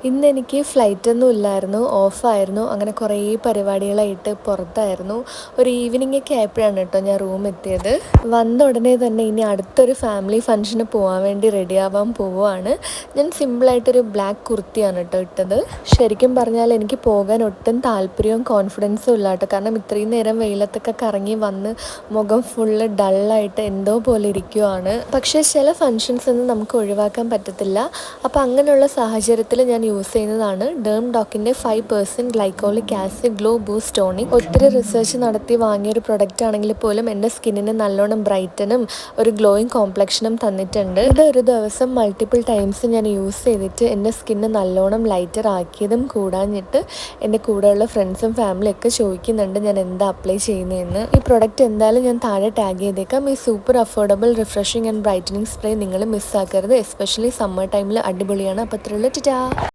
ഇന്നെനിക്ക് ഫ്ലൈറ്റൊന്നും ഇല്ലായിരുന്നു, ഓഫായിരുന്നു. അങ്ങനെ കുറേ പരിപാടികളായിട്ട് പുറത്തായിരുന്നു. ഒരു ഈവനിംഗ് ഒക്കെ ആയപ്പോഴാണ് കേട്ടോ ഞാൻ റൂമെത്തിയത്. വന്ന ഉടനെ തന്നെ ഇനി അടുത്തൊരു ഫാമിലി ഫംഗ്ഷന് പോകാൻ വേണ്ടി റെഡിയാവാൻ പോവുകയാണ്. ഞാൻ സിമ്പിളായിട്ടൊരു ബ്ലാക്ക് കുർത്തിയാണ് കേട്ടോ ഇട്ടത്. ശരിക്കും പറഞ്ഞാൽ എനിക്ക് പോകാൻ ഒട്ടും താല്പര്യവും കോൺഫിഡൻസും ഇല്ല കേട്ടോ. കാരണം ഇത്രയും നേരം വെയിലത്തൊക്കെ കറങ്ങി വന്ന് മുഖം ഫുള്ള് ഡള്ളായിട്ട് എന്തോ പോലെ ഇരിക്കുവാണ്. പക്ഷേ ചില ഫങ്ഷൻസ് ഒന്നും നമുക്ക് ഒഴിവാക്കാൻ പറ്റത്തില്ല. അപ്പോൾ അങ്ങനെയുള്ള സാഹചര്യത്തിൽ ഞാൻ യൂസ് ചെയ്യുന്നതാണ് ഡേം ഡോക്കിൻ്റെ 5% glycolic acid glow boost tonic. ഒത്തിരി റിസർച്ച് നടത്തി വാങ്ങിയൊരു പ്രൊഡക്റ്റ് ആണെങ്കിൽ പോലും എൻ്റെ സ്കിന്നിന് നല്ലോണം ബ്രൈറ്റനും ഒരു ഗ്ലോയിങ് കോംപ്ലക്ഷനും തന്നിട്ടുണ്ട്. ഇത് ഒരു ദിവസം മൾട്ടിപ്പിൾ ടൈംസ് ഞാൻ യൂസ് ചെയ്തിട്ട് എൻ്റെ സ്കിന്ന് നല്ലോണം ലൈറ്റർ ആക്കിയതും കൂടാഞ്ഞിട്ട് എൻ്റെ കൂടെയുള്ള ഫ്രണ്ട്സും ഫാമിലിയും ഒക്കെ ചോദിക്കുന്നുണ്ട് ഞാൻ എന്താ അപ്ലൈ ചെയ്യുന്നതെന്ന്. ഈ പ്രൊഡക്റ്റ് എന്തായാലും ഞാൻ താഴെ ടാഗ് ചെയ്തേക്കാം. ഈ super affordable refreshing and brightening spray നിങ്ങൾ മിസ്സാക്കരുത്. എസ്പെഷ്യലി സമ്മർ ടൈമിൽ അടിപൊളിയാണ്. അപ്പോൾ അത്രയുള്ള ടാ.